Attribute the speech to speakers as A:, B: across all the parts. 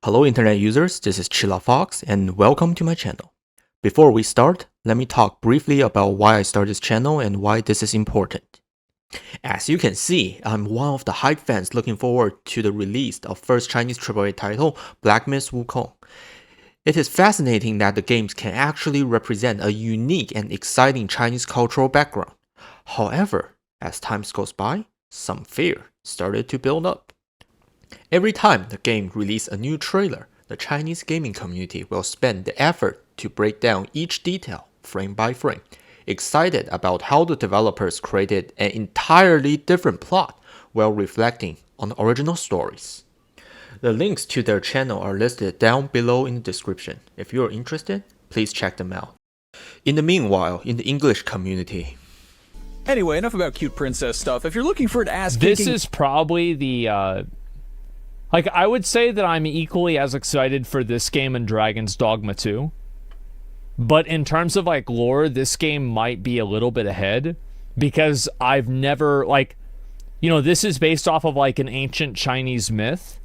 A: Hello internet users, this is Chillafox and welcome to my channel. Before we start, let me talk briefly about why I started this channel and why this is important. As you can see, I'm one of the hype fans looking forward to the release of first Chinese AAA title, Black Myth Wukong. It is fascinating that the games can actually represent a unique and exciting Chinese cultural background. However, as time goes by, some fear started to build up. Every time the game releases a new trailer, the Chinese gaming community will spend the effort to break down each detail, frame by frame, excited about how the developers created an entirely different plot while reflecting on the original stories. The links to their channel are listed down below in the description. If you are interested, please check them out. In the meanwhile, in the English community,
B: Anyway, enough about cute princess stuff. If you're looking for an
C: This is probably the, I would say that I'm equally as excited for this game and Dragon's Dogma 2. But in terms of, lore, this game might be a little bit ahead. Because I've never, this is based off of, an ancient Chinese myth.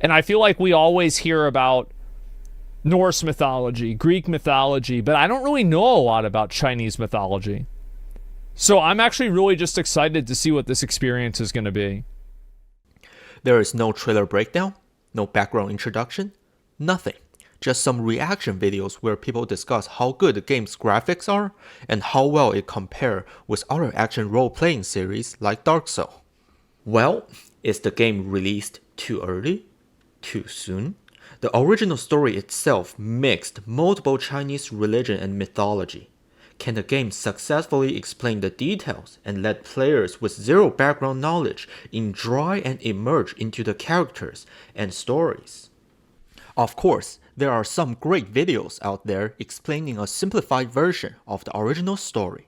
C: And I feel like we always hear about Norse mythology, Greek mythology, but I don't really know a lot about Chinese mythology. So I'm actually really just excited to see what this experience is going to be.
A: There is no trailer breakdown, no background introduction, nothing. Just some reaction videos where people discuss how good the game's graphics are and how well it compares with other action role-playing series like Dark Souls. Well, is the game released too early? Too soon? The original story itself mixed multiple Chinese religion and mythology. Can the game successfully explain the details and let players with zero background knowledge enjoy and emerge into the characters and stories? Of course, there are some great videos out there explaining a simplified version of the original story.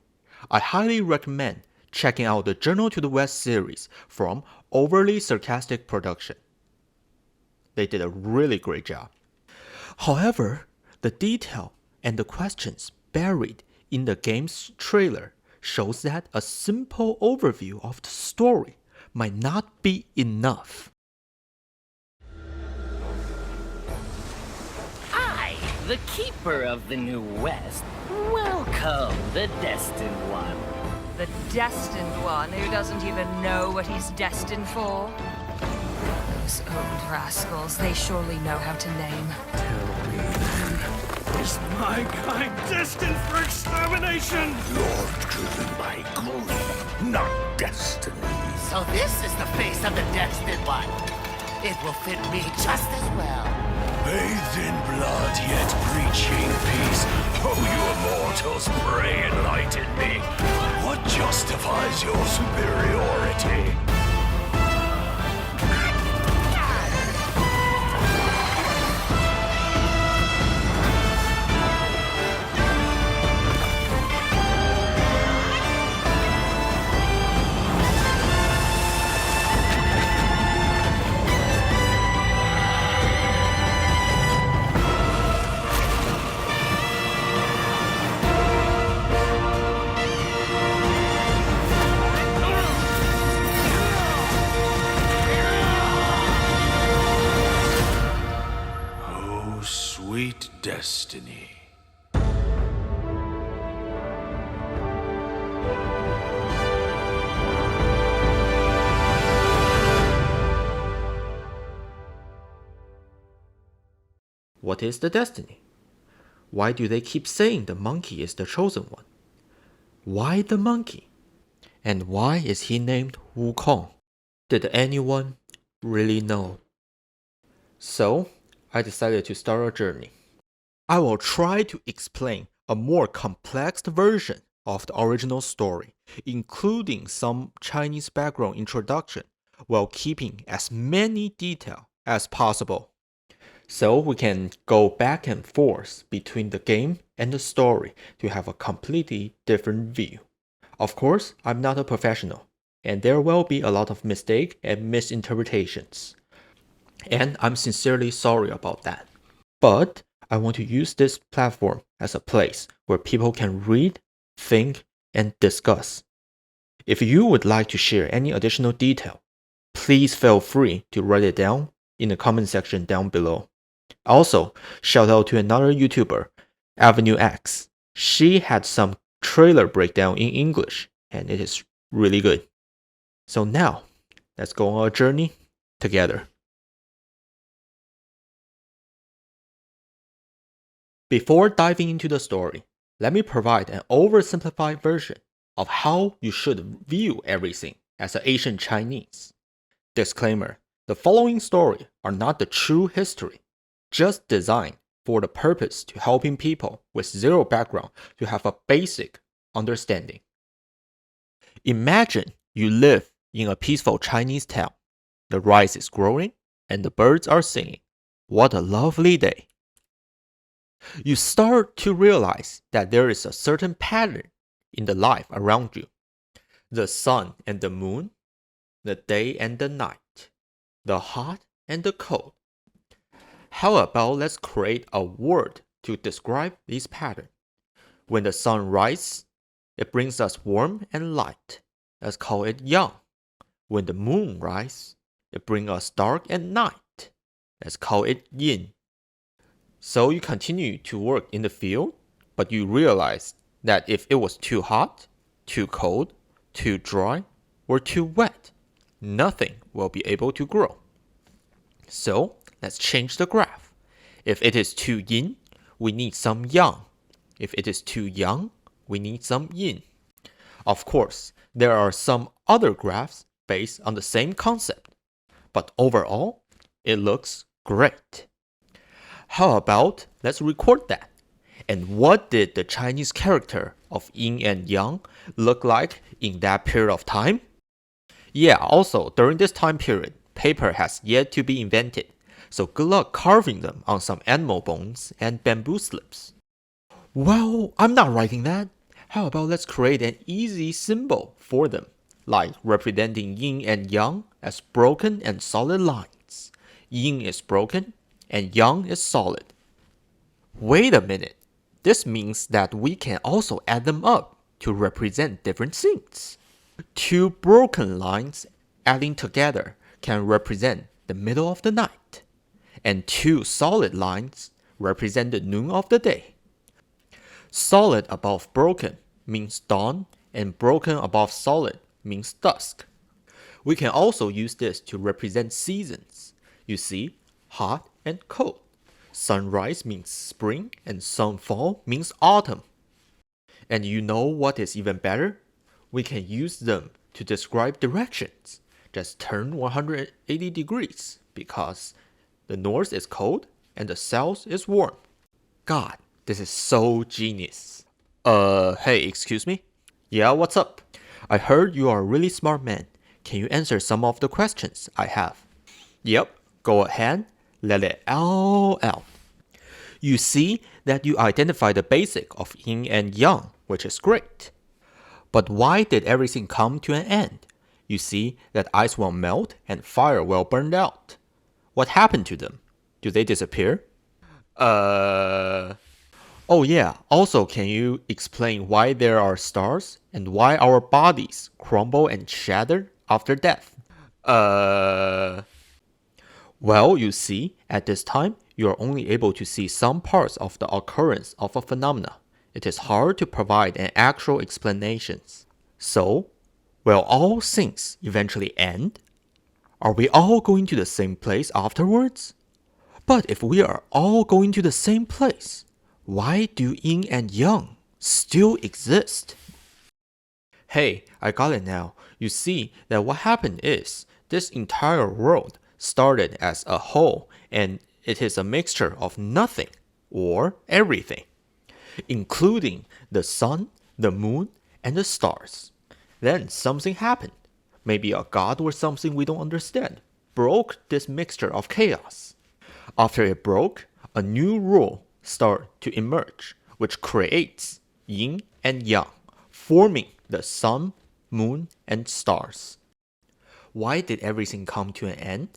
A: I highly recommend checking out the Journey to the West series from Overly Sarcastic Production. They did a really great job. However, the detail and the questions buried in the game's trailer shows that a simple overview of the story might not be enough.
D: I, the keeper of the New West, welcome the Destined One.
E: The Destined One who doesn't even know what he's destined for? Those old rascals, they surely know how to name.
F: Tell me then, is my kind destined for extermination? You're driven by greed, not destiny.
D: So this is the face of the Destined One. It will fit me just as well.
F: Bathed in blood, yet preaching peace. Oh, you immortals, pray enlighten me. What justifies your superiority? Sweet destiny.
A: What is the destiny? Why do they keep saying the monkey is the chosen one? Why the monkey? And why is he named Wukong? Did anyone really know? So, I decided to start a journey. I will try to explain a more complex version of the original story, including some Chinese background introduction, while keeping as many details as possible. So we can go back and forth between the game and the story to have a completely different view. Of course, I'm not a professional, and there will be a lot of mistakes and misinterpretations. And I'm sincerely sorry about that. But I want to use this platform as a place where people can read, think, and discuss. If you would like to share any additional detail, please feel free to write it down in the comment section down below. Also, shout out to another YouTuber, Avenue X. She had some trailer breakdown in English, and it is really good. So now, let's go on a journey together. Before diving into the story, let me provide an oversimplified version of how you should view everything as an Asian Chinese. Disclaimer, the following story are not the true history, just designed for the purpose to helping people with zero background to have a basic understanding. Imagine you live in a peaceful Chinese town. The rice is growing and the birds are singing. What a lovely day. You start to realize that there is a certain pattern in the life around you. The sun and the moon, the day and the night, the hot and the cold. How about let's create a word to describe this pattern? When the sun rises, it brings us warmth and light. Let's call it yang. When the moon rises, it brings us dark and night. Let's call it yin. So you continue to work in the field, but you realize that if it was too hot, too cold, too dry, or too wet, nothing will be able to grow. So let's change the graph. If it is too yin, we need some yang. If it is too yang, we need some yin. Of course, there are some other graphs based on the same concept, but overall, it looks great. How about let's record that? And what did the Chinese character of yin and yang look like in that period of time? Yeah, also, during this time period, paper has yet to be invented, so good luck carving them on some animal bones and bamboo slips. Well, I'm not writing that. How about let's create an easy symbol for them, like representing yin and yang as broken and solid lines. Yin is broken and yang is solid. Wait a minute. This means that we can also add them up to represent different things. Two broken lines adding together can represent the middle of the night, and two solid lines represent the noon of the day. Solid above broken means dawn, and broken above solid means dusk. We can also use this to represent seasons. You see, hot and cold. Sunrise means spring and sunfall means autumn. And you know what is even better? We can use them to describe directions. Just turn 180 degrees because the north is cold and the south is warm. God, this is so genius. Hey, excuse me? Yeah, what's up? I heard you are a really smart man. Can you answer some of the questions I have? Yep, go ahead. Let it all out. You see that you identify the basic of yin and yang, which is great. But why did everything come to an end? You see that ice will melt and fire will burn out. What happened to them? Do they disappear? Oh yeah, also can you explain why there are stars and why our bodies crumble and shatter after death? Well, you see, at this time, you are only able to see some parts of the occurrence of a phenomena. It is hard to provide an actual explanation. So, will all things eventually end? Are we all going to the same place afterwards? But if we are all going to the same place, why do yin and yang still exist? Hey, I got it now. You see that what happened is, this entire world started as a whole, and it is a mixture of nothing or everything, including the sun, the moon, and the stars. Then something happened. Maybe a god or something we don't understand broke this mixture of chaos. After it broke, a new rule started to emerge, which creates yin and yang, forming the sun, moon, and stars. Why did everything come to an end?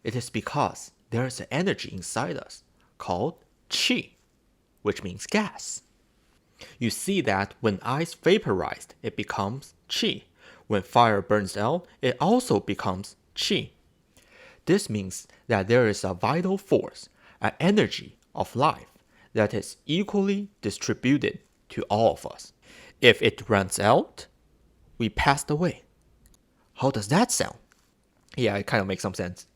A: It is because there is an energy inside us called qi, which means gas. You see that when ice vaporized, it becomes qi. When fire burns out, it also becomes qi. This means that there is a vital force an energy of life that is equally distributed to all of us. If it runs out, we passed away. How does that sound? Yeah, it kind of makes some sense.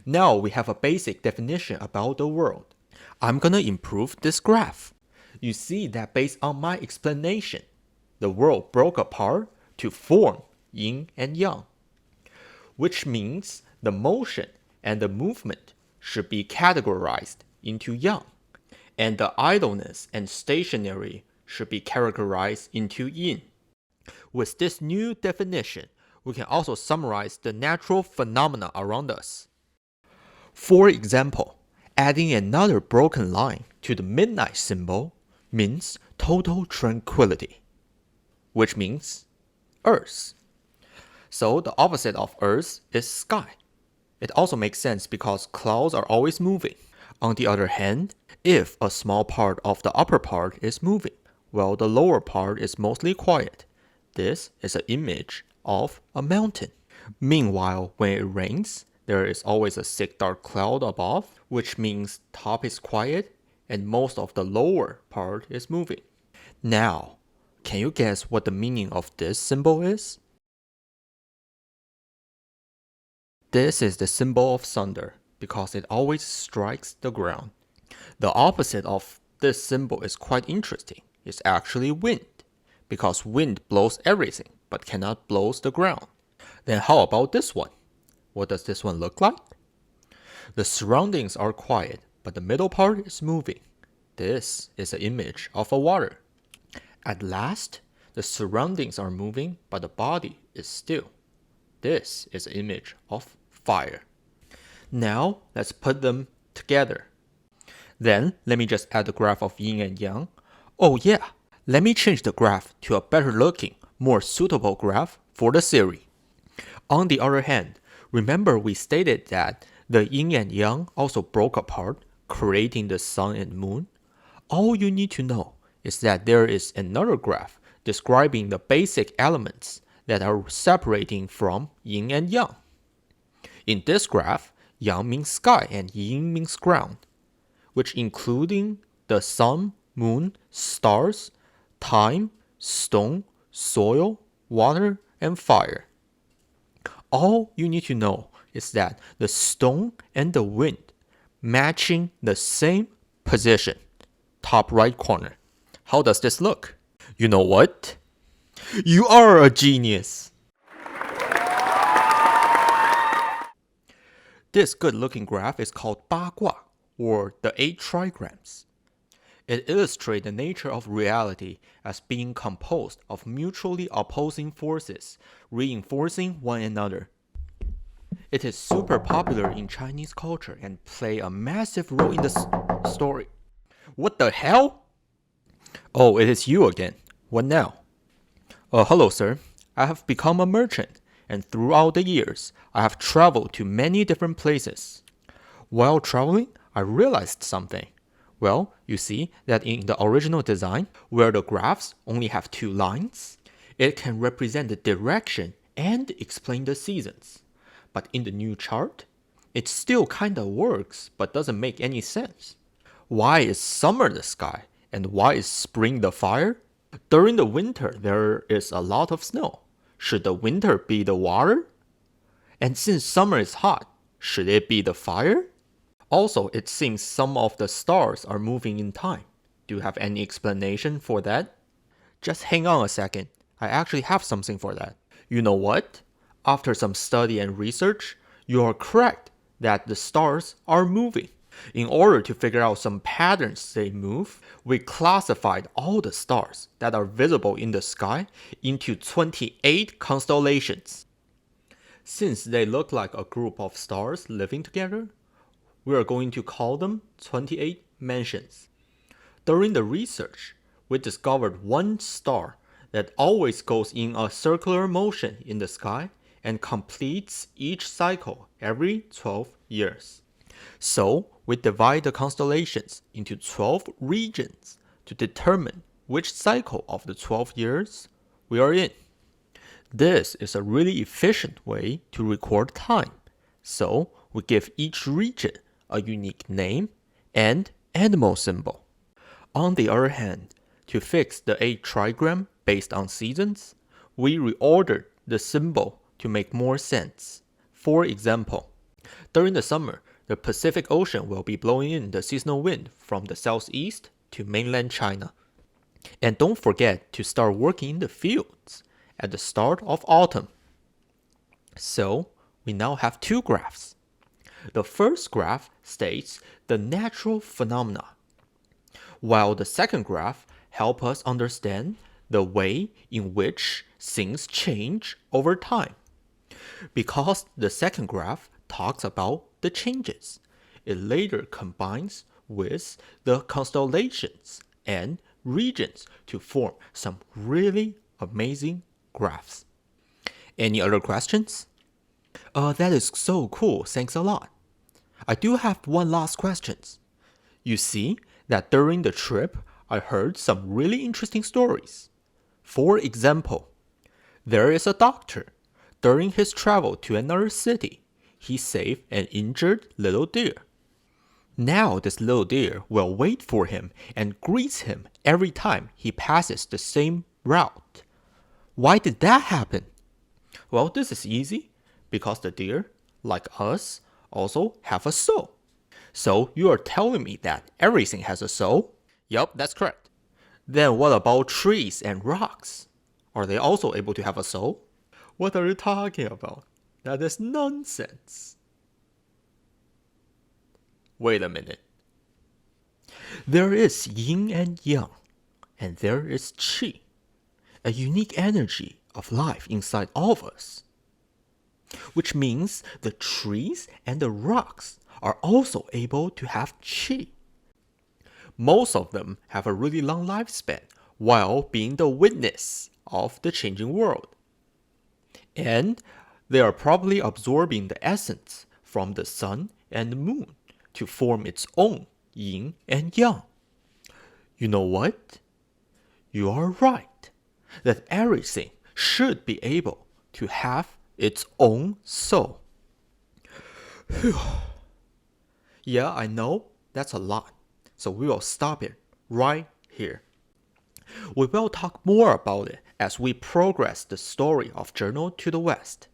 A: Now we have a basic definition about the world. I'm gonna improve this graph. You see that based on my explanation, the world broke apart to form yin and yang, which means the motion and the movement should be categorized into yang, and the idleness and stationary should be categorized into yin. With this new definition, we can also summarize the natural phenomena around us. For example, adding another broken line to the midnight symbol means total tranquility, which means Earth. So the opposite of Earth is sky. It also makes sense because clouds are always moving. On the other hand, if a small part of the upper part is moving, while the lower part is mostly quiet, this is an image of a mountain. Meanwhile, when it rains, there is always a thick dark cloud above, which means top is quiet and most of the lower part is moving. Now, can you guess what the meaning of this symbol is? This is the symbol of thunder because it always strikes the ground. The opposite of this symbol is quite interesting. It's actually wind, because wind blows everything but cannot blow the ground. Then how about this one? What does this one look like? The surroundings are quiet, but the middle part is moving. This is an image of a water. At last, the surroundings are moving, but the body is still. This is an image of fire. Now, let's put them together. Then, let me just add the graph of yin and yang. Oh yeah, let me change the graph to a better looking, more suitable graph for the theory. On the other hand, remember we stated that the yin and yang also broke apart, creating the sun and moon? All you need to know is that there is another graph describing the basic elements that are separating from yin and yang. In this graph, yang means sky and yin means ground, which including the sun, moon, stars, time, stone, soil, water, and fire. All you need to know is that the stone and the wind matching the same position, top right corner. How does this look? You know what? You are a genius! This good-looking graph is called 八卦, or the 8 trigrams. It illustrates the nature of reality as being composed of mutually opposing forces, reinforcing one another. It is super popular in Chinese culture and play a massive role in the story. What the hell? Oh, it is you again. What now? Hello, sir. I have become a merchant, and throughout the years, I have traveled to many different places. While traveling, I realized something. Well, you see that in the original design, where the graphs only have 2 lines, it can represent the direction and explain the seasons. But in the new chart, it still kinda works, but doesn't make any sense. Why is summer the sky, and why is spring the fire? During the winter, there is a lot of snow. Should the winter be the water? And since summer is hot, should it be the fire? Also, it seems some of the stars are moving in time. Do you have any explanation for that? Just hang on a second. I actually have something for that. You know what? After some study and research, you are correct that the stars are moving. In order to figure out some patterns they move, we classified all the stars that are visible in the sky into 28 constellations. Since they look like a group of stars living together, we are going to call them 28 mansions. During the research, we discovered one star that always goes in a circular motion in the sky and completes each cycle every 12 years. So, we divide the constellations into 12 regions to determine which cycle of the 12 years we are in. This is a really efficient way to record time. So, we give each region a unique name, and animal symbol. On the other hand, to fix the 8 trigram based on seasons, we reordered the symbol to make more sense. For example, during the summer, the Pacific Ocean will be blowing in the seasonal wind from the southeast to mainland China. And don't forget to start working in the fields at the start of autumn. So, we now have 2 graphs. The first graph states the natural phenomena, while the second graph helps us understand the way in which things change over time. Because the second graph talks about the changes, it later combines with the constellations and regions to form some really amazing graphs. Any other questions? That is so cool, thanks a lot. I do have one last question. You see that during the trip, I heard some really interesting stories. For example, there is a doctor. During his travel to another city, he saved an injured little deer. Now this little deer will wait for him and greets him every time he passes the same route. Why did that happen? Well, this is easy, because the deer, like us, also have a soul. So you are telling me that everything has a soul? Yup, that's correct. Then what about trees and rocks? Are they also able to have a soul? What are you talking about? That is nonsense. Wait a minute. There is yin and yang, and there is qi, a unique energy of life inside all of us. Which means the trees and the rocks are also able to have qi. Most of them have a really long lifespan while being the witness of the changing world. And they are probably absorbing the essence from the sun and the moon to form its own yin and yang. You know what? You are right, that everything should be able to have its own soul. Whew. Yeah, I know, that's a lot, so we will stop it right here. We will talk more about it as we progress the story of Journey to the West.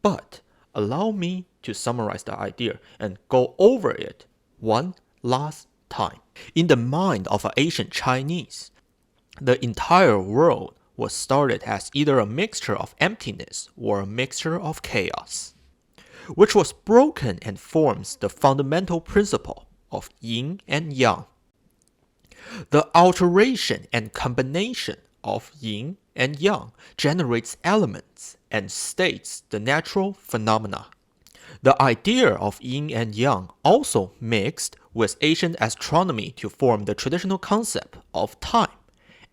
A: But allow me to summarize the idea and go over it one last time. In the mind of an ancient Chinese, the entire world was started as either a mixture of emptiness or a mixture of chaos, which was broken and forms the fundamental principle of yin and yang. The alteration and combination of yin and yang generates elements and states the natural phenomena. The idea of yin and yang also mixed with ancient astronomy to form the traditional concept of time,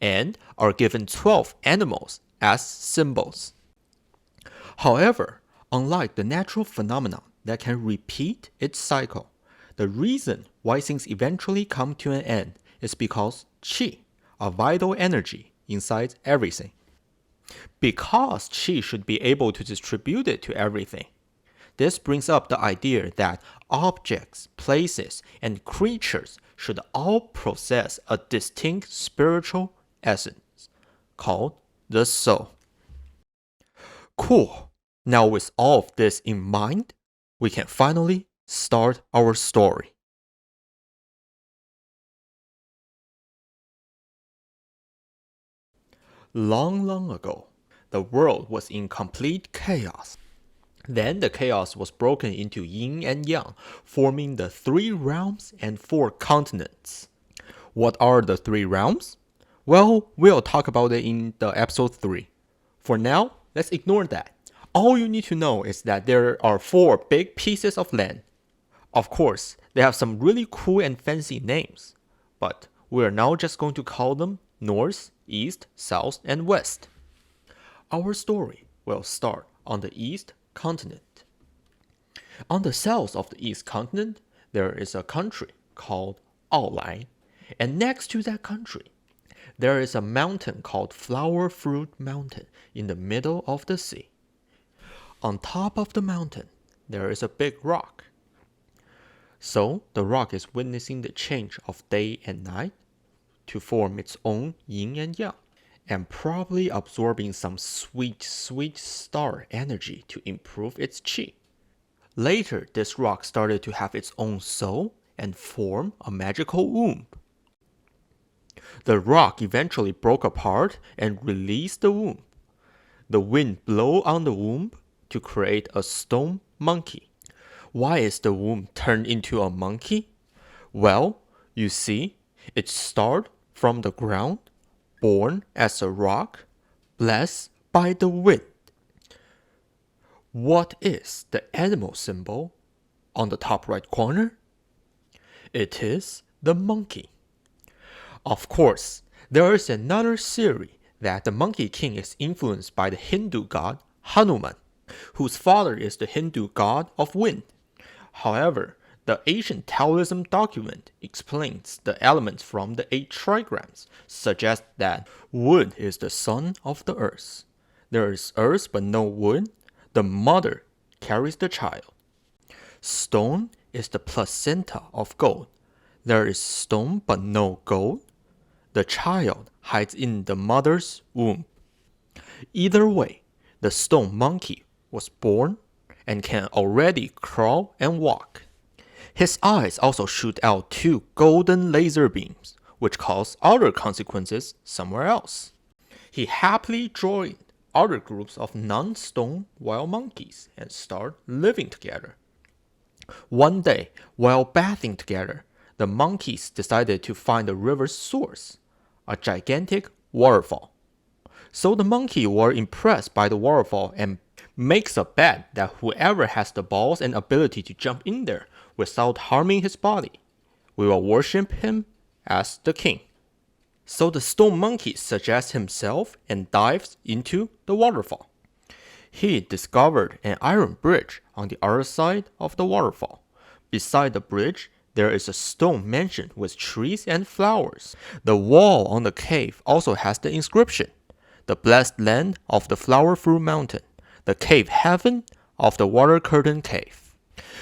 A: and are given 12 animals as symbols. However, unlike the natural phenomenon that can repeat its cycle, the reason why things eventually come to an end is because qi, a vital energy inside everything. Because qi should be able to distribute it to everything, this brings up the idea that objects, places, and creatures should all possess a distinct spiritual essence, called the soul. Cool. Now with all of this in mind, we can finally start our story. Long, long ago, the world was in complete chaos. Then the chaos was broken into yin and yang, forming the 3 realms and 4 continents. What are the 3 realms? Well, we'll talk about it in the episode 3. For now, let's ignore that. All you need to know is that there are 4 big pieces of land. Of course, they have some really cool and fancy names, but we are now just going to call them North, East, South, and West. Our story will start on the East continent. On the south of the East continent, there is a country called Aolai, and next to that country, there is a mountain called Flower Fruit Mountain in the middle of the sea. On top of the mountain, there is a big rock. So the rock is witnessing the change of day and night to form its own yin and yang, and probably absorbing some sweet, sweet star energy to improve its chi. Later, this rock started to have its own soul and form a magical womb. The rock eventually broke apart and released the womb. The wind blew on the womb to create a stone monkey. Why is the womb turned into a monkey? Well, you see, it started from the ground, born as a rock, blessed by the wind. What is the animal symbol on the top right corner? It is the monkey. Of course, there is another theory that the Monkey King is influenced by the Hindu god Hanuman, whose father is the Hindu god of wind. However, the ancient Taoism document explains the elements from the 8 trigrams, suggest that wood is the son of the earth. There is earth but no wood. The mother carries the child. Stone is the placenta of gold. There is stone but no gold. The child hides in the mother's womb. Either way, the stone monkey was born and can already crawl and walk. His eyes also shoot out 2 golden laser beams, which cause other consequences somewhere else. He happily joined other groups of non-stone wild monkeys and start living together. One day, while bathing together, the monkeys decided to find the river's source, a gigantic waterfall. So the monkey were impressed by the waterfall and makes a bet that whoever has the balls and ability to jump in there without harming his body, we will worship him as the king. So the stone monkey suggests himself and dives into the waterfall. He discovered an iron bridge on the other side of the waterfall. Beside the bridge, there is a stone mansion with trees and flowers. The wall on the cave also has the inscription, "The blessed land of the flower fruit mountain, the cave heaven of the water curtain cave."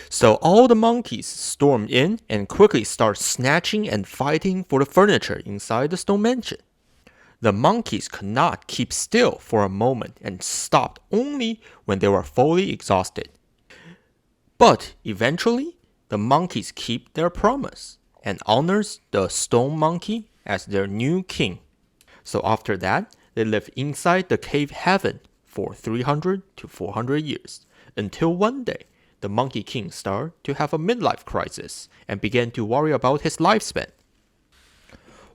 A: So all the monkeys stormed in and quickly start snatching and fighting for the furniture inside the stone mansion. The monkeys could not keep still for a moment and stopped only when they were fully exhausted. But eventually, the monkeys keep their promise and honors the stone monkey as their new king. So after that, they lived inside the cave heaven for 300 to 400 years, until one day, the Monkey King started to have a midlife crisis and began to worry about his lifespan.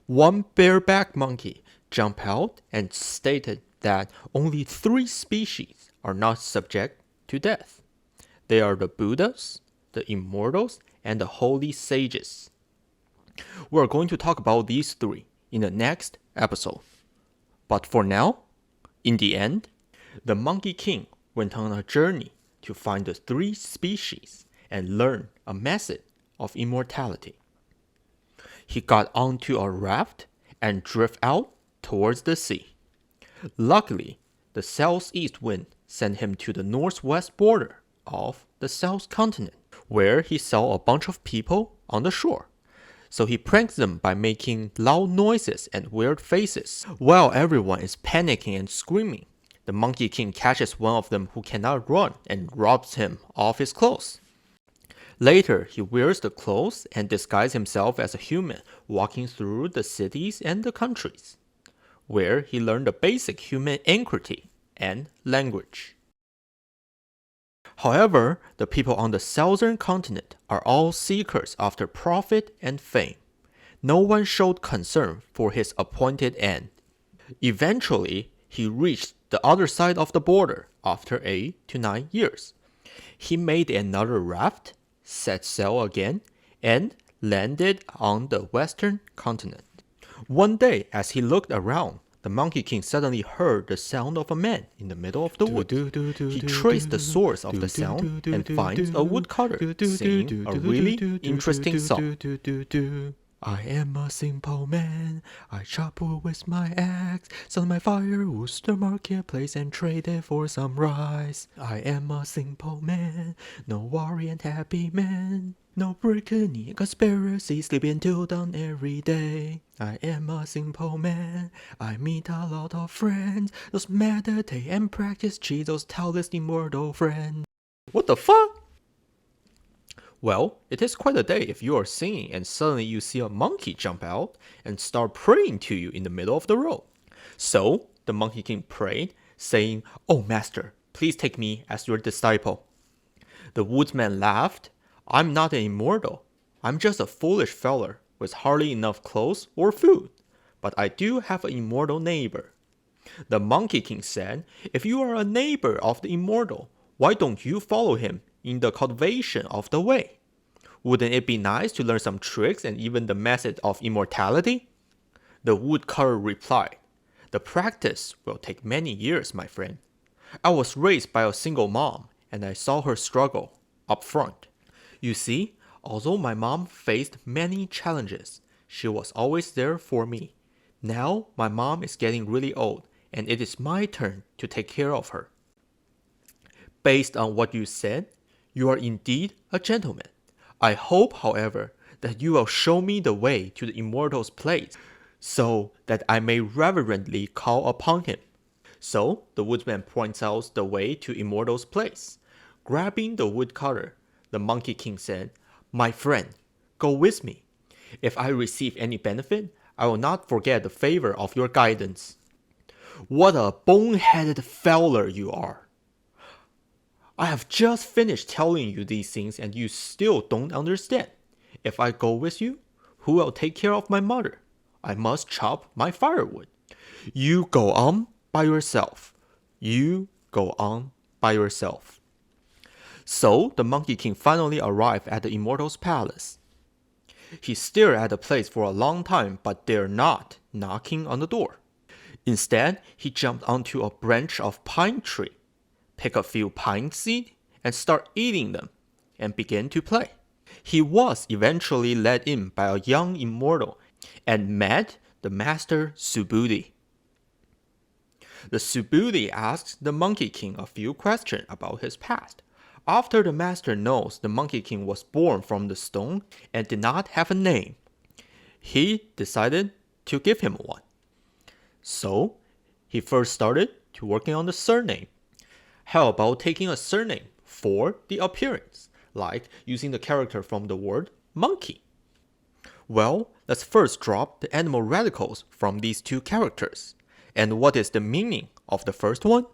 A: One bareback monkey jumped out and stated that only 3 species are not subject to death. They are the Buddhas, the immortals, and the holy sages. We are going to talk about these 3 in the next episode. But for now, in the end, the Monkey King went on a journey to find the 3 species and learn a method of immortality. He got onto a raft and drifted out towards the sea. Luckily, the southeast wind sent him to the northwest border of the South Continent, where he saw a bunch of people on the shore. So he pranks them by making loud noises and weird faces. While everyone is panicking and screaming, the Monkey King catches one of them who cannot run and robs him of his clothes. Later, he wears the clothes and disguises himself as a human, walking through the cities and the countries, where he learned the basic human inquiry and language. However, the people on the southern continent are all seekers after profit and fame. No one showed concern for his appointed end. Eventually, he reached the other side of the border after 8 to 9 years. He made another raft, set sail again, and landed on the western continent. One day, as he looked around, the Monkey King suddenly heard the sound of a man in the middle of the wood. He traced the source of the sound and finds a woodcutter singing a really interesting song. I am a simple man, I chop wood with my axe, sell my firewood to the marketplace and trade it for some rice. I am a simple man, no worry and happy man. No breaking conspiracy, sleeping till dawn every day. I am a simple man, I meet a lot of friends. Those meditate and practice chi, those Taoist immortal friends. What the fuck? Well, it is quite a day if you are singing and suddenly you see a monkey jump out and start praying to you in the middle of the road. So, the Monkey King prayed, saying, "Oh master, please take me as your disciple." The woodsman laughed. "I'm not an immortal. I'm just a foolish feller with hardly enough clothes or food. But I do have an immortal neighbor." The Monkey King said, "If you are a neighbor of the immortal, why don't you follow him in the cultivation of the way? Wouldn't it be nice to learn some tricks and even the method of immortality?" The woodcutter replied, "The practice will take many years, my friend. I was raised by a single mom, and I saw her struggle up front. You see, although my mom faced many challenges, she was always there for me. Now my mom is getting really old, and it is my turn to take care of her. Based on what you said, you are indeed a gentleman. I hope, however, that you will show me the way to the immortal's place, so that I may reverently call upon him." So the woodsman points out the way to immortal's place. Grabbing the woodcutter, the Monkey King said, "My friend, go with me. If I receive any benefit, I will not forget the favor of your guidance." What a boneheaded feller you are. I have just finished telling you these things and you still don't understand. If I go with you, who will take care of my mother? I must chop my firewood. You go on by yourself. You go on by yourself. So the Monkey King finally arrived at the immortal's palace. He stared at the place for a long time but dared not knocking on the door. Instead, he jumped onto a branch of pine tree, picked a few pine seeds, and started eating them, and began to play. He was eventually led in by a young immortal and met the master Subhuti. The Subhuti asked the Monkey King a few questions about his past. After the master knows the Monkey King was born from the stone and did not have a name, he decided to give him one. So, he first started to working on the surname. How about taking a surname for the appearance, like using the character from the word monkey? Well, let's first drop the animal radicals from these two characters. And what is the meaning of the first one?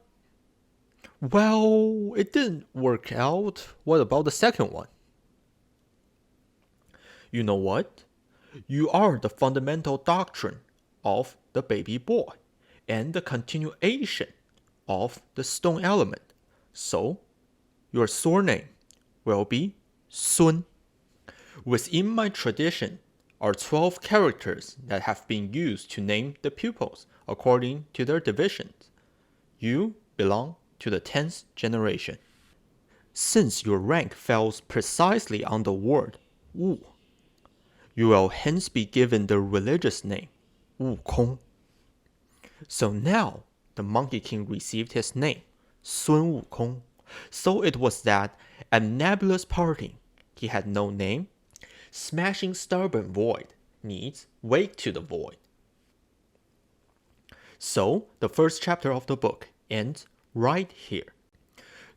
A: Well, it didn't work out. What about the second one? You know what? You are the fundamental doctrine of the baby boy and the continuation of the stone element. So, your surname will be Sun. Within my tradition are 12 characters that have been used to name the pupils according to their divisions. You belong to the 10th generation. Since your rank falls precisely on the word Wu, you will hence be given the religious name Wukong. So now the Monkey King received his name, Sun Wukong. So it was that at nebulous parting, he had no name. Smashing stubborn void needs wake to the void. So the first chapter of the book ends right here.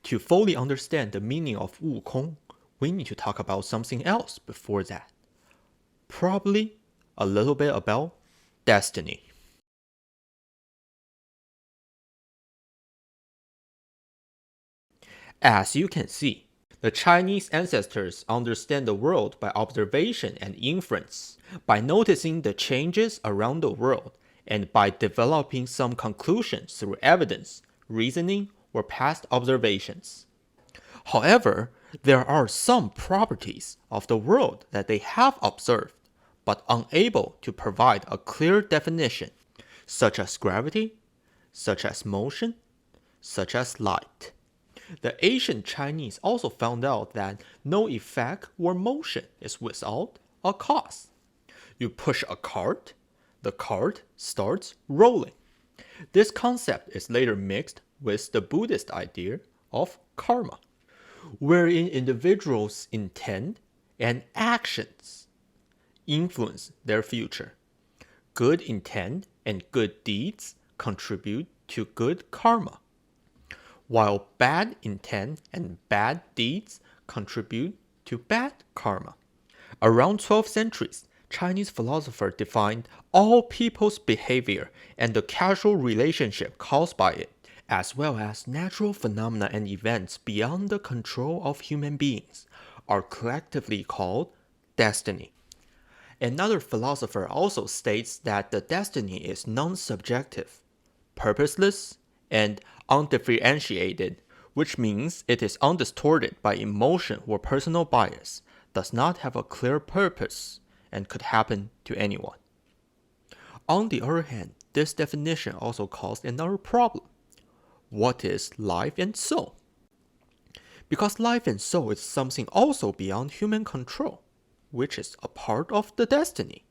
A: To fully understand the meaning of Wukong, we need to talk about something else before that. Probably a little bit about destiny. As you can see, the Chinese ancestors understand the world by observation and inference, by noticing the changes around the world, and by developing some conclusions through evidence, reasoning, or past observations. However, there are some properties of the world that they have observed, but unable to provide a clear definition, such as gravity, such as motion, such as light. The ancient Chinese also found out that no effect or motion is without a cause. You push a cart, the cart starts rolling. This concept is later mixed with the Buddhist idea of karma, wherein individuals intend and actions influence their future. Good intent and good deeds contribute to good karma, while bad intent and bad deeds contribute to bad karma. Around 12th centuries, Chinese philosophers defined all people's behavior and the causal relationship caused by it, as well as natural phenomena and events beyond the control of human beings, are collectively called destiny. Another philosopher also states that the destiny is non-subjective, purposeless, and undifferentiated, which means it is undistorted by emotion or personal bias, does not have a clear purpose, and could happen to anyone. On the other hand, this definition also caused another problem. What is life and soul? Because life and soul is something also beyond human control, which is a part of the destiny.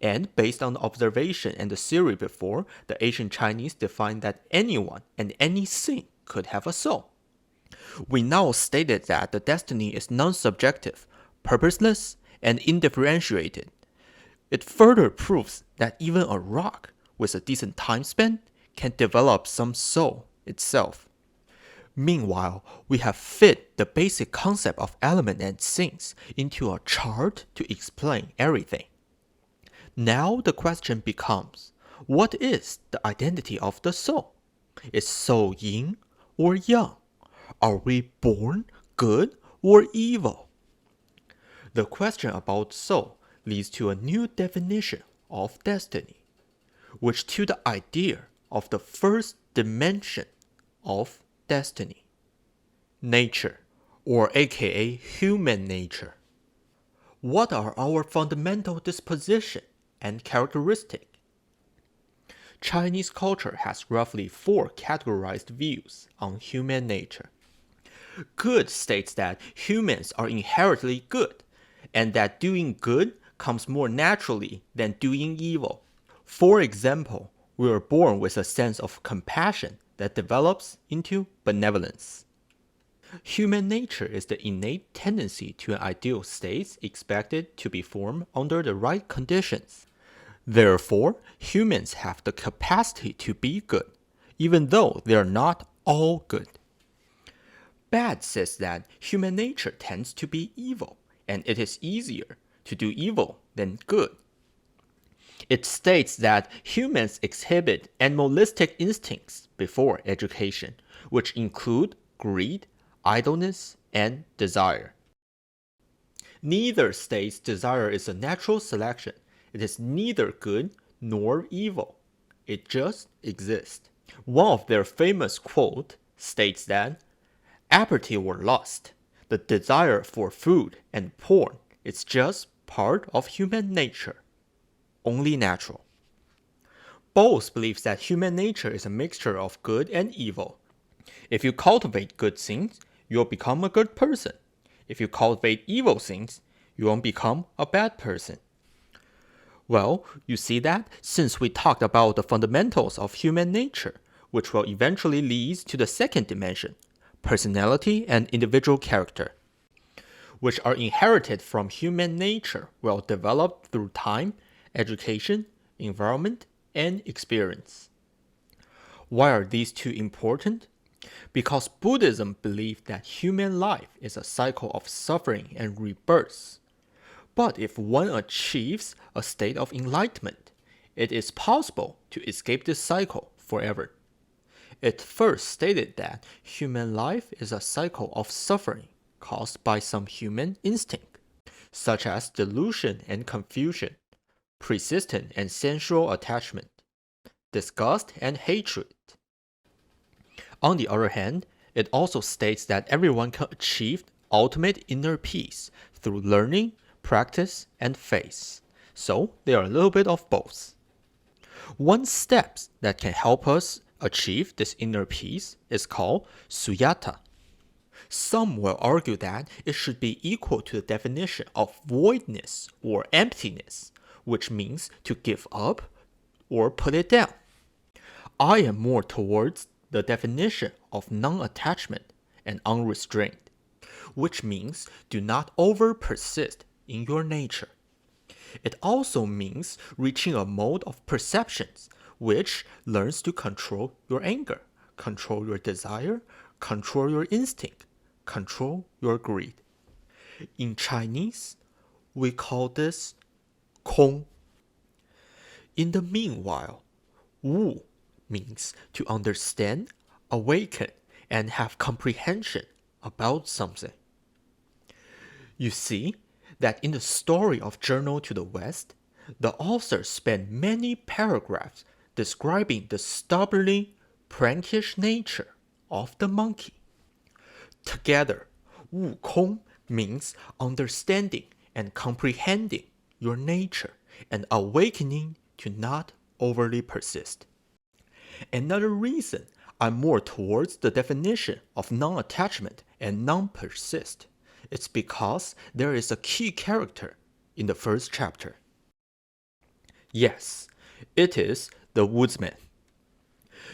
A: And based on the observation and the theory before, the ancient Chinese defined that anyone and anything could have a soul. We now stated that the destiny is non-subjective, purposeless, and indifferentiated. It further proves that even a rock with a decent time span can develop some soul itself. Meanwhile, we have fit the basic concept of element and things into a chart to explain everything. Now the question becomes, what is the identity of the soul? Is soul yin or yang? Are we born good or evil? The question about soul leads to a new definition of destiny, which to the idea of the first dimension of destiny, nature, or aka human nature. What are our fundamental disposition and characteristic? Chinese culture has roughly 4 categorized views on human nature. Good states that humans are inherently good, and that doing good comes more naturally than doing evil. For example, we are born with a sense of compassion that develops into benevolence. Human nature is the innate tendency to an ideal state expected to be formed under the right conditions. Therefore, humans have the capacity to be good, even though they are not all good. Bad says that human nature tends to be evil, and it is easier to do evil than good. It states that humans exhibit animalistic instincts before education, which include greed, idleness, and desire. Neither states desire is a natural selection. It is neither good nor evil. It just exists. One of their famous quotes states that appetite or lust, the desire for food and porn, is just part of human nature. Only natural. Both believes that human nature is a mixture of good and evil. If you cultivate good things, you'll become a good person. If you cultivate evil things, you won't become a bad person. Well, you see that since we talked about the fundamentals of human nature, which will eventually lead to the second dimension, personality and individual character, which are inherited from human nature, well developed through time, education, environment, and experience. Why are these two important? Because Buddhism believes that human life is a cycle of suffering and rebirth. But if one achieves a state of enlightenment, it is possible to escape this cycle forever. It first stated that human life is a cycle of suffering caused by some human instinct, such as delusion and confusion, persistent and sensual attachment, disgust and hatred. On the other hand, it also states that everyone can achieve ultimate inner peace through learning, practice, and faith. So they are a little bit of both. One step that can help us achieve this inner peace is called Sunyata. Some will argue that it should be equal to the definition of voidness or emptiness, which means to give up or put it down. I am more towards the definition of non-attachment and unrestrained, which means do not over persist in your nature. It also means reaching a mode of perceptions which learns to control your anger, control your desire, control your instinct, control your greed. In Chinese, we call this 空. In the meanwhile, Wu means to understand, awaken, and have comprehension about something. You see that in the story of Journey to the West, the author spent many paragraphs describing the stubbornly prankish nature of the monkey. Together, Wukong means understanding and comprehending your nature and awakening to not overly persist. Another reason I'm more towards the definition of non-attachment and non-persist is because there is a key character in the first chapter. Yes, it is the woodsman.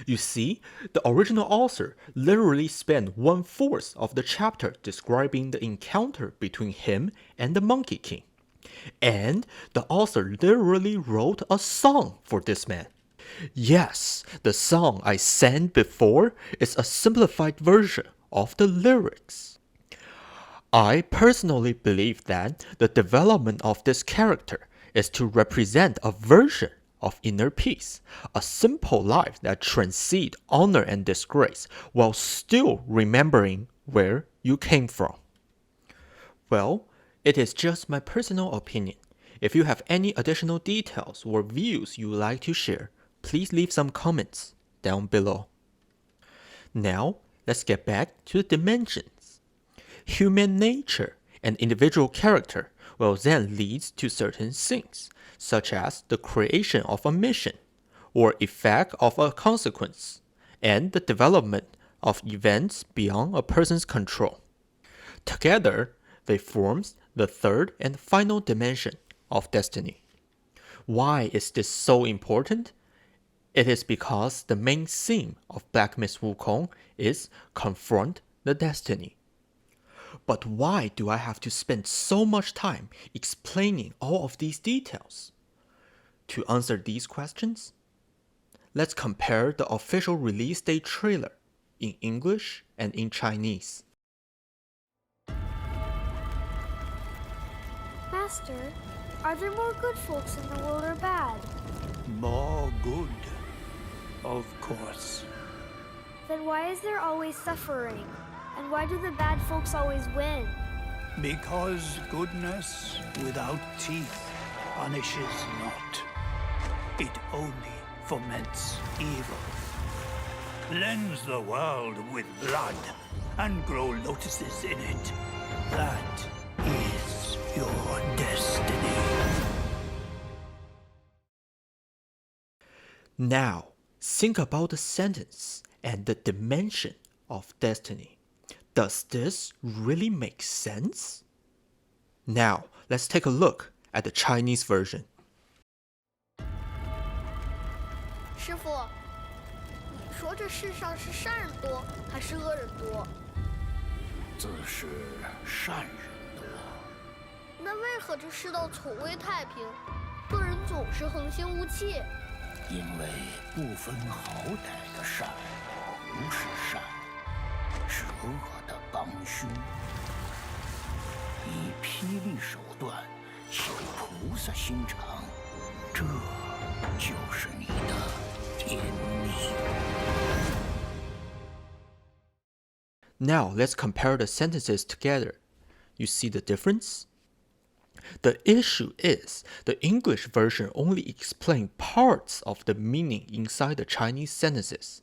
A: You see, the original author literally spent 1/4 of the chapter describing the encounter between him and the Monkey King. And the author literally wrote a song for this man. Yes, the song I sang before is a simplified version of the lyrics. I personally believe that the development of this character is to represent a version of inner peace, a simple life that transcends honor and disgrace while still remembering where you came from. Well, it is just my personal opinion. If you have any additional details or views you would like to share, please leave some comments down below. Now, let's get back to the dimensions. Human nature and individual character will then lead to certain things, such as the creation of a mission, or effect of a consequence, and the development of events beyond a person's control. Together, they form the third and final dimension of destiny. Why is this so important? It is because the main theme of Black Myth Wukong is confront the destiny. But why do I have to spend so much time explaining all of these details? To answer these questions, let's compare the official release date trailer in English and in Chinese.
G: Master, are there more good folks in the world or bad?
F: More good, of course.
G: Then why is there always suffering? And why do the bad folks always win?
F: Because goodness without teeth punishes not. It only foments evil. Cleanse the world with blood and grow lotuses in it. That is your destiny.
A: Now, think about the sentence and the dimension of destiny. Does this really make sense? Now, let's take a look at the Chinese version.
G: 师傅，你说这世上是善人多还是恶人多？
F: 自是善人多。
G: 那为何这世道从未太平，恶人总是横行无忌？
F: 因为不分好歹的善，不是善，是恶的帮凶。以霹雳手段修菩萨心肠，这就是你的天命。
A: Now, let's compare the sentences together. You see the difference? The issue is the English version only explains parts of the meaning inside the Chinese sentences.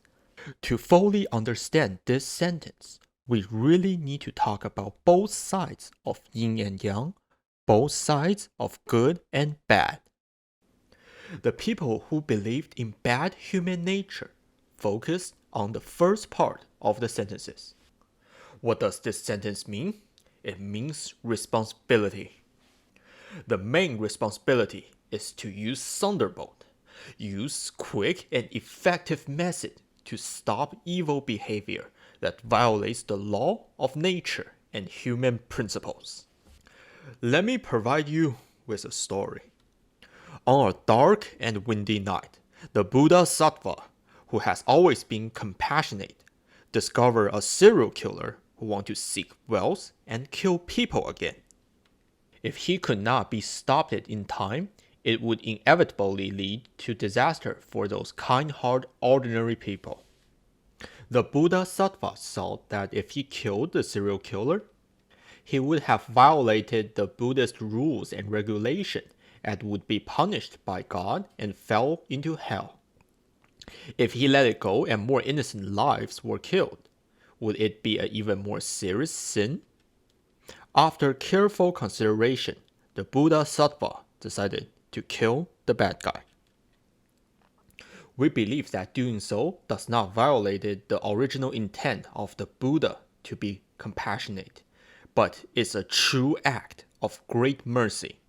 A: To fully understand this sentence, we really need to talk about both sides of yin and yang, both sides of good and bad. The people who believed in bad human nature focused on the first part of the sentences. What does this sentence mean? It means responsibility. The main responsibility is to use Thunderbolt. Use quick and effective method to stop evil behavior that violates the law of nature and human principles. Let me provide you with a story. On a dark and windy night, the Buddha Sattva, who has always been compassionate, discovered a serial killer who wants to seek wealth and kill people again. If he could not be stopped in time, it would inevitably lead to disaster for those kind-hearted ordinary people. The Buddha Sattva saw that if he killed the serial killer, he would have violated the Buddhist rules and regulation and would be punished by God and fell into hell. If he let it go and more innocent lives were killed, would it be an even more serious sin? After careful consideration, the Buddha Sattva decided to kill the bad guy. We believe that doing so does not violate the original intent of the Buddha to be compassionate, but is a true act of great mercy,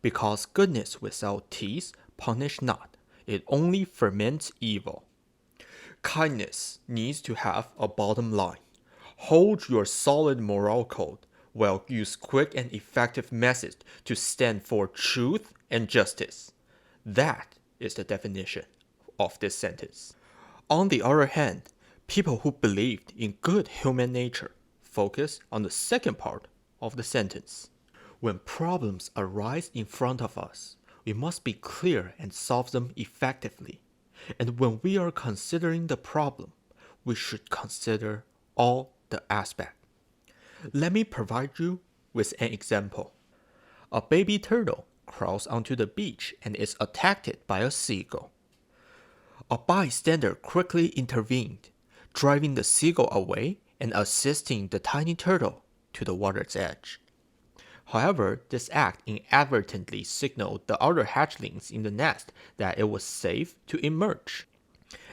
A: because goodness without teeth punish not, it only ferments evil. Kindness needs to have a bottom line. Hold your solid moral code, while use quick and effective methods to stand for truth and justice. That is the definition of this sentence. On the other hand, people who believed in good human nature focus on the second part of the sentence. When problems arise in front of us, we must be clear and solve them effectively. And when we are considering the problem, we should consider all the aspects. Let me provide you with an example. A baby turtle crawls onto the beach and is attacked by a seagull. A bystander quickly intervened, driving the seagull away and assisting the tiny turtle to the water's edge. However, this act inadvertently signaled the other hatchlings in the nest that it was safe to emerge.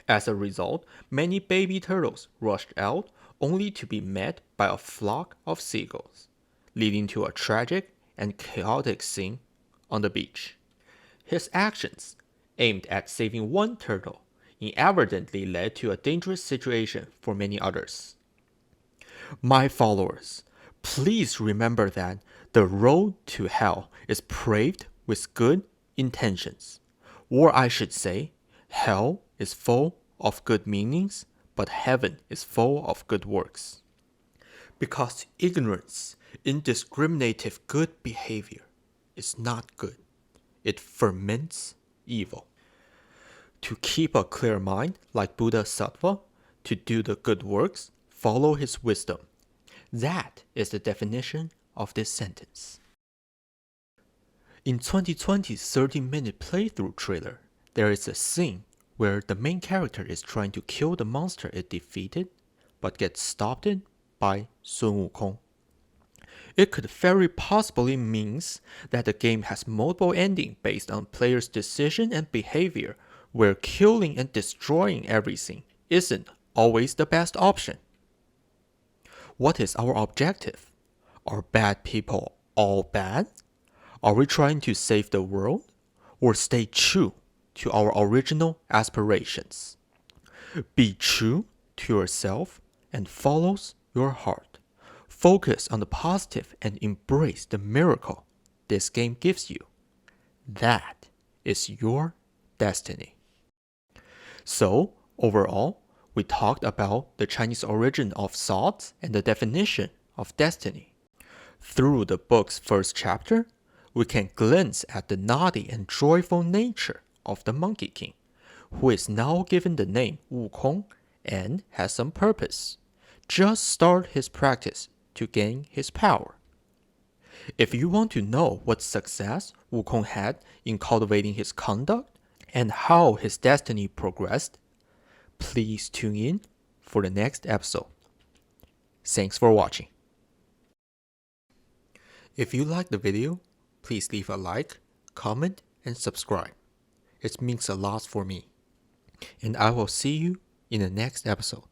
A: As a result, many baby turtles rushed out only to be met by a flock of seagulls, leading to a tragic and chaotic scene on the beach. His actions, aimed at saving one turtle, inadvertently led to a dangerous situation for many others. My followers, please remember that the road to hell is paved with good intentions. Or I should say, hell is full of good meanings, but heaven is full of good works. Because ignorance, indiscriminative good behavior, is not good. It ferments evil. To keep a clear mind, like Buddha Sattva, to do the good works, follow his wisdom. That is the definition of this sentence. In 2020's 30-minute playthrough trailer, there is a scene where the main character is trying to kill the monster it defeated, but gets stopped by Sun Wukong. It could very possibly means that the game has multiple endings based on players' decision and behavior, where killing and destroying everything isn't always the best option. What is our objective? Are bad people all bad? Are we trying to save the world? Or stay true to our original aspirations? Be true to yourself and follow your heart. Focus on the positive and embrace the miracle this game gives you. That is your destiny. So, overall, we talked about the Chinese origin of thoughts and the definition of destiny. Through the book's first chapter, we can glance at the naughty and joyful nature of the Monkey King, who is now given the name Wukong and has some purpose. Just start his practice to gain his power. If you want to know what success Wukong had in cultivating his conduct and how his destiny progressed, please tune in for the next episode. Thanks for watching. If you liked the video, please leave a like, comment, and subscribe. It means a lot for me. And I will see you in the next episode.